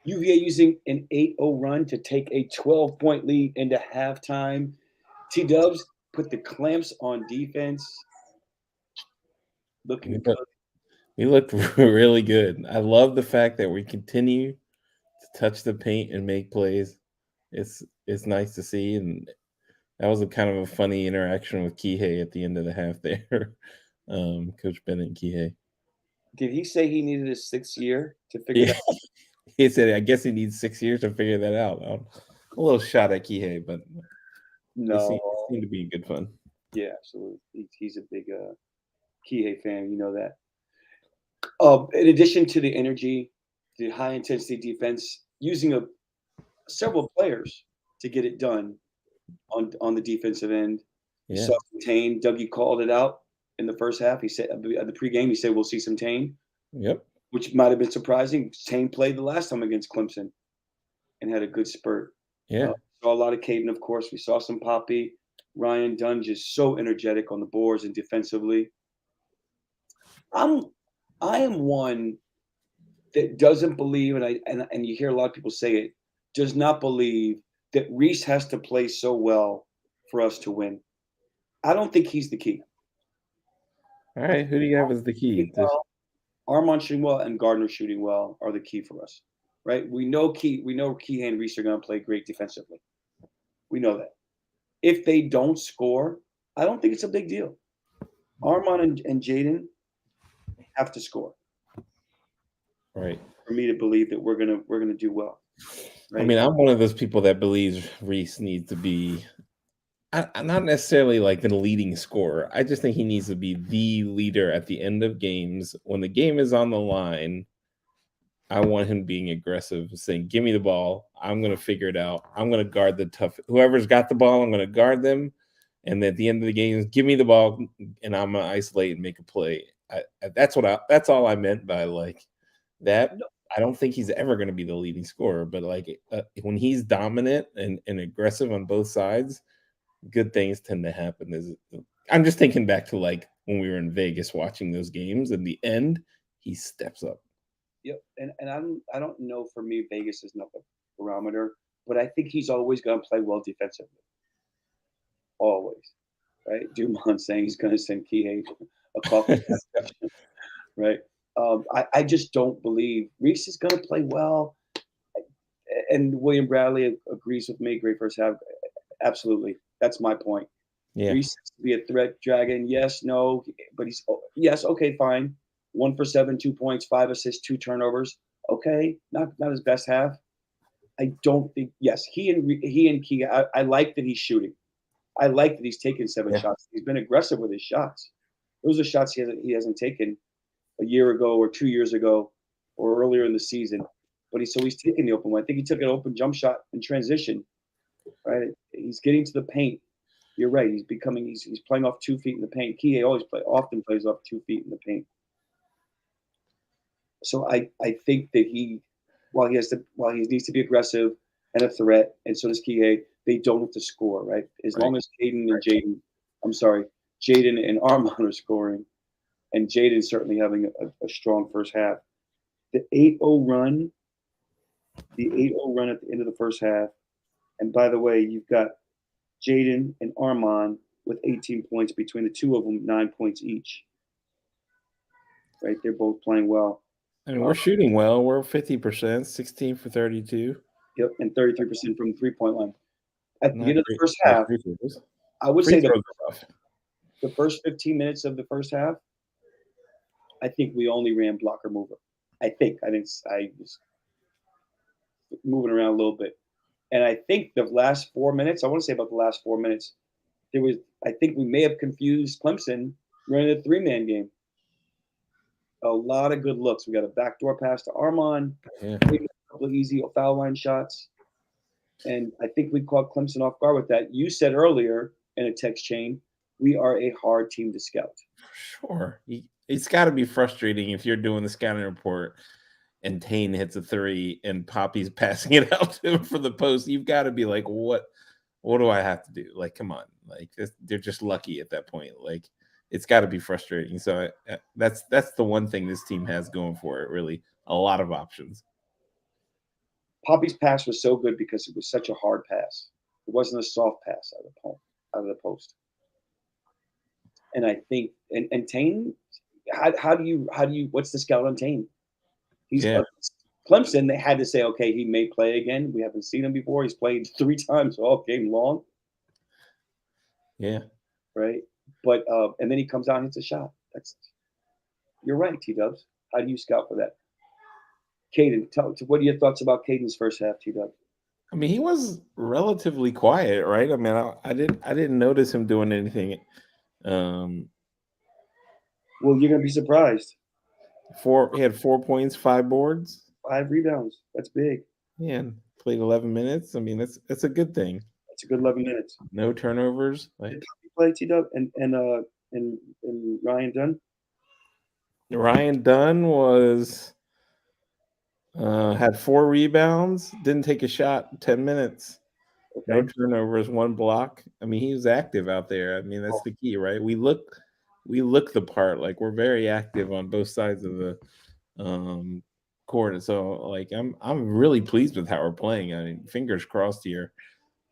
UVA using an 8-0 run to take a 12-point lead into halftime. T-Dubs put the clamps on defense. Looking good. We looked really good. I love the fact that we continue to touch the paint and make plays. It's nice to see, and that was a kind of a funny interaction with Kihei at the end of the half there. Coach Bennett and Kihei. Did he say he needed a 6th year to figure Yeah, that out? he said, "I guess he needs 6 years to figure that out." A little shot at Kihei, but No. it seemed to be good fun. Yeah, absolutely. He's a big Kihei fan. You know that. In addition to the energy, the high intensity defense, using several players to get it done on the defensive end. You Yeah. saw some Tane. Dougie called it out in the first half. He said at the pregame, he said we'll see some Tane, Yep. which might have been surprising. Tane played the last time against Clemson and had a good spurt. Yeah. Saw a lot of Caden, of course. We saw some Poppy. Ryan Dunn just so energetic on the boards and defensively. I am one that doesn't believe, and you hear a lot of people say it, does not believe that Reese has to play so well for us to win. I don't think he's the key. All right. Who do you have as the key? Armand shooting well and Gardner shooting well are the key for us, right? We know Key and Reese are going to play great defensively. We know that. If they don't score, I don't think it's a big deal. Armand and Jaden have to score. Right. For me to believe that we're gonna do well. Right? I mean, I'm one of those people that believes Reese needs to be not necessarily like the leading scorer. I just think he needs to be the leader at the end of games. When the game is on the line, I want him being aggressive, saying, "Give me the ball. I'm going to figure it out. I'm going to guard the tough. Whoever's got the ball, I'm going to guard them. And at the end of the game, give me the ball, and I'm going to isolate and make a play." That's all I meant by like that. I don't think he's ever going to be the leading scorer, but like when he's dominant and aggressive on both sides, good things tend to happen. I'm just thinking back to like when we were in Vegas watching those games. In the end, he steps up. Yep, and I don't know. For me, Vegas is not the barometer, but I think he's always going to play well defensively. Always, right? Dumont saying he's going to send Kihei a coffee, right? I just don't believe Reese is going to play well. And William Bradley agrees with me. Great first half. Absolutely. That's my point. Yeah. Reese has to be a threat dragon. Yes, no, but he's yes, okay, fine. 1 for 7, 2 points, 5 assists, 2 turnovers. Okay, not his best half. I don't think. Yes, he and Key. I like that he's shooting. I like that he's taken 7 shots. He's been aggressive with his shots. Those are shots he hasn't taken a year ago or 2 years ago or earlier in the season. But he's taking the open one. I think he took an open jump shot in transition. Right, he's getting to the paint. You're right. He's playing off 2 feet in the paint. Kie often plays off 2 feet in the paint. So I think that while he needs to be aggressive and a threat, and so does Kie, they don't have to score, right? As long as Jaden and Armand are scoring, and Jaden certainly having a strong first half. The 8-0 run at the end of the first half, and by the way, you've got Jaden and Armand with 18 points between the two of them, 9 points each. Right, they're both playing well. And we're shooting well. We're 50%, 16 for 32. Yep, and 33% from the 3-point line. At the end of the first half, I would say the first 15 minutes of the first half, I think we only ran blocker mover. I was moving around a little bit. And I think the last 4 minutes, I want to say about the last 4 minutes, I think we may have confused Clemson running a 3-man game. A lot of good looks. We got a backdoor pass to Armand, a couple of easy foul line shots. And I think we caught Clemson off guard with that. You said earlier in a text chain, we are a hard team to scout. Sure. It's got to be frustrating if you're doing the scouting report and Tane hits a 3 and Poppy's passing it out to him for the post. You've got to be like, what do I have to do? Like, come on. Like, they're just lucky at that point. Like, it's got to be frustrating. So that's the one thing this team has going for it, really. A lot of options. Poppy's pass was so good because it was such a hard pass. It wasn't a soft pass out of the post. And I think and Tane, how do you what's the scout on Tane? He's Clemson. They had to say, okay, he may play again. We haven't seen him before. He's played 3 times all game long. Yeah. Right. But and then he comes out and hits a shot. You're right, T-Dubs. How do you scout for that? Caden, what are your thoughts about Caden's first half, T-Dubs? I mean, he was relatively quiet, right? I mean, I didn't notice him doing anything. Well, you're gonna be surprised. He had 4 points, 5 boards, 5 rebounds. That's big. Yeah, and played 11 minutes. I mean, that's a good thing. That's a good 11 minutes. No turnovers. Did he play T-Dub and Ryan Dunn? Ryan Dunn was had 4 rebounds, didn't take a shot, 10 minutes. Okay. No turnovers, 1 block. I mean, he was active out there. I mean, that's the key, right? We look the part. Like, we're very active on both sides of the court. So, like, I'm really pleased with how we're playing. I mean, fingers crossed here.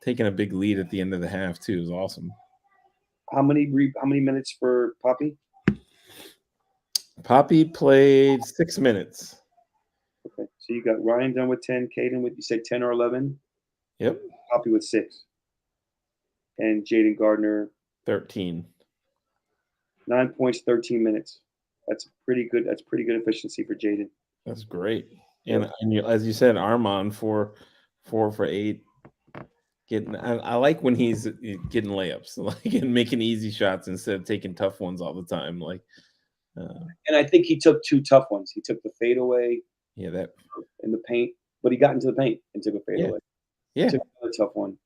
Taking a big lead at the end of the half too is awesome. How many minutes for Poppy? Poppy played 6 minutes. Okay, so you got Ryan Dunn with 10, Caden with, you say 10 or 11? Yep. Poppy with 6. And Jaden Gardner 13. 9 points, 13 minutes. That's pretty good. That's pretty good efficiency for Jaden. That's great. And as you said, Armand 4 for 8. I like when he's getting layups, like, and making easy shots instead of taking tough ones all the time. Like, and I think he took 2 tough ones. He took the fadeaway. Yeah, that in the paint, but he got into the paint and took a fadeaway. Yeah, took another tough one,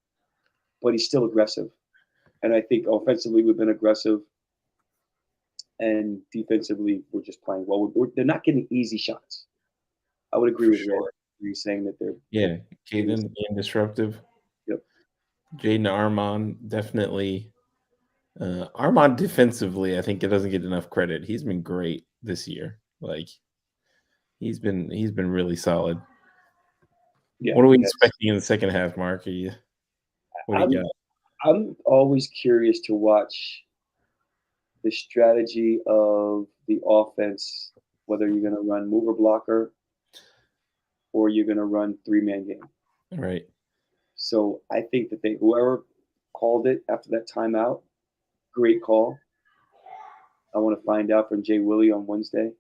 but he's still aggressive. And I think offensively we've been aggressive, and defensively we're just playing well. They're not getting easy shots. I would agree with you saying that they're Caden being disruptive. Yep. Jaden Armand definitely. Armand defensively, I think it doesn't get enough credit. He's been great this year. Like, he's been really solid. Yeah. What are we expecting in the second half, Mark? What do you got? I'm always curious to watch the strategy of the offense, whether you're going to run mover blocker or you're going to run 3-man game. Right. So I think that whoever called it after that timeout, great call. I want to find out from Jay Willie on Wednesday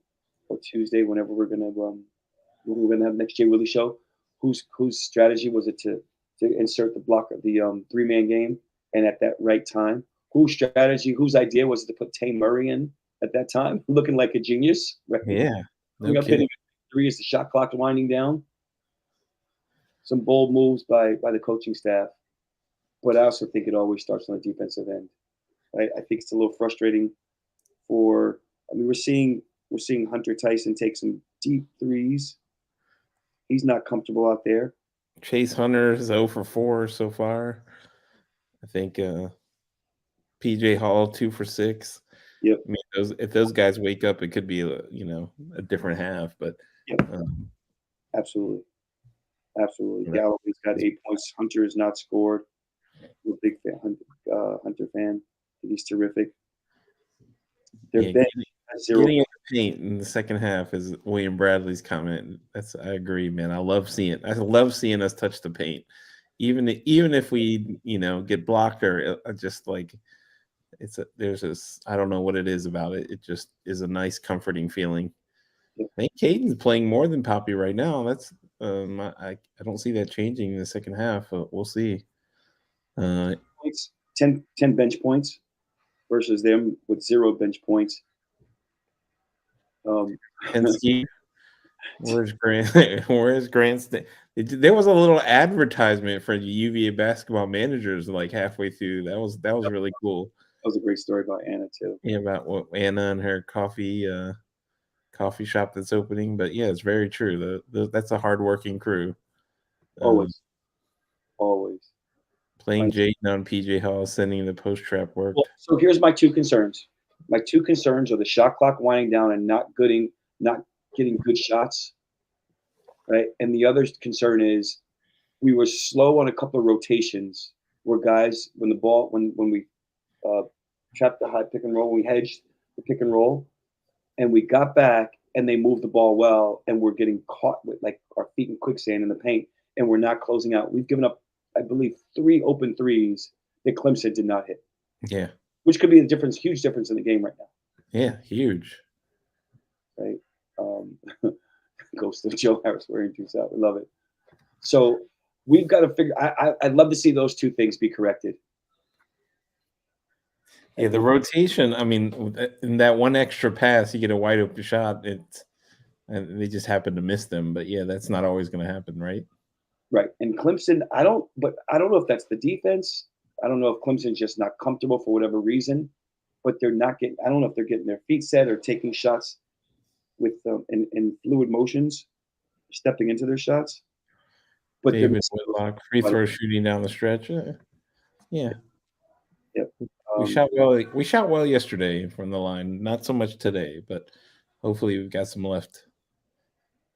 or Tuesday, whenever we're going to have next Jay Willie show. Whose strategy was it to insert the blocker, the 3-man game, and at that right time? Whose idea was it to put Tay Murray in at that time, looking like a genius? Right? Yeah. No kidding. 3 as the shot clock winding down. Some bold moves by the coaching staff, but I also think it always starts on the defensive end. Right? I think it's a little frustrating we're seeing Hunter Tyson take some deep threes. He's not comfortable out there. Chase Hunter is 0 for 4 so far. I think PJ Hall 2 for 6. Yep. I mean, if those guys wake up, it could be a different half. But absolutely. Right. Galloway's got 8 points. Hunter has not scored. I'm a big fan, Hunter fan. He's terrific. Getting in the paint in the second half is William Bradley's comment. I agree, man. I love seeing us touch the paint, even if we get blocked or just like there's this, I don't know what it is about it. It just is a nice, comforting feeling. I think Caden's playing more than Poppy right now. That's I don't see that changing in the second half. We'll see. 10 bench points versus them with 0 bench points. And Steve, where's Grant? Where's Grant? There was a little advertisement for the UVA basketball managers like halfway through. That was really cool. That was a great story about Anna too. Yeah, about what Anna and her coffee shop that's opening. But yeah, it's very true. That's a hardworking crew. Always. Playing Jaden on PJ Hall, sending the post trap work. Well, so here's my 2 concerns. My 2 concerns are the shot clock winding down and not getting good shots, right? And the other concern is we were slow on a couple of rotations where guys, when we trapped the high pick and roll, when we hedged the pick and roll, and we got back and they moved the ball well, and we're getting caught with like our feet in quicksand in the paint, and we're not closing out. We've given up, I believe, 3 open threes that Clemson did not hit. Yeah. Which could be a difference, huge difference in the game right now. Yeah, huge. Right. Ghost of Joe Harris wearing 2 South. I love it. So we've got to figure. I'd love to see those 2 things be corrected. Yeah, the rotation. I mean, in that one extra pass, you get a wide open shot. And they just happen to miss them. But yeah, that's not always going to happen, right? Right. And Clemson, I don't know if that's the defense. I don't know if Clemson's just not comfortable for whatever reason, but they're not getting. I don't know if they're getting their feet set or taking shots with in fluid motions, stepping into their shots. But David Whitlock, free throw shooting down the stretch. Yeah. Yep. We shot well. We shot well yesterday from the line. Not so much today, but hopefully we've got some left.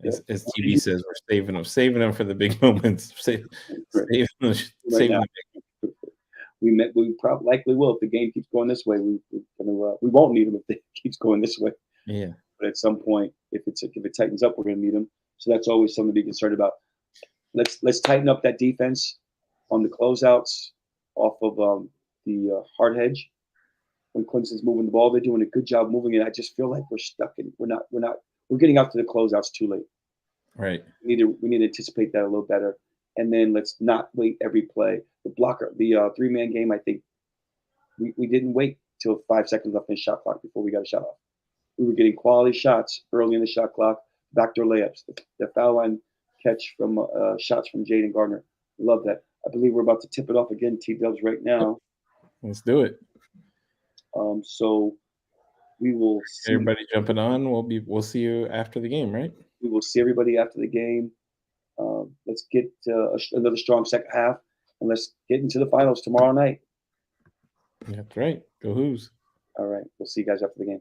As TV says, we're saving them for the big moments. Saving them. We probably likely will if the game keeps going this way. We won't need them if it keeps going this way. Yeah. But at some point, if it tightens up, we're going to need them. So that's always something to be concerned about. Let's tighten up that defense on the closeouts off of the hard hedge. When Clemson's moving the ball, they're doing a good job moving it. I just feel like we're stuck in. We're getting out to the closeouts too late. Right. We need to anticipate that a little better, and then let's not wait every play. The 3-man game. I think we didn't wait till 5 seconds left in the shot clock before we got a shot off. We were getting quality shots early in the shot clock, backdoor layups, the foul line catch from shots from Jaden Gardner. Love that. I believe we're about to tip it off again, T-Dubs, right now. Let's do it. So we will see everybody jumping on. We'll see you after the game, right? We will see everybody after the game. Let's get another strong second half, and let's get into the finals tomorrow night. That's right. Go Hoos. All right. We'll see you guys after the game.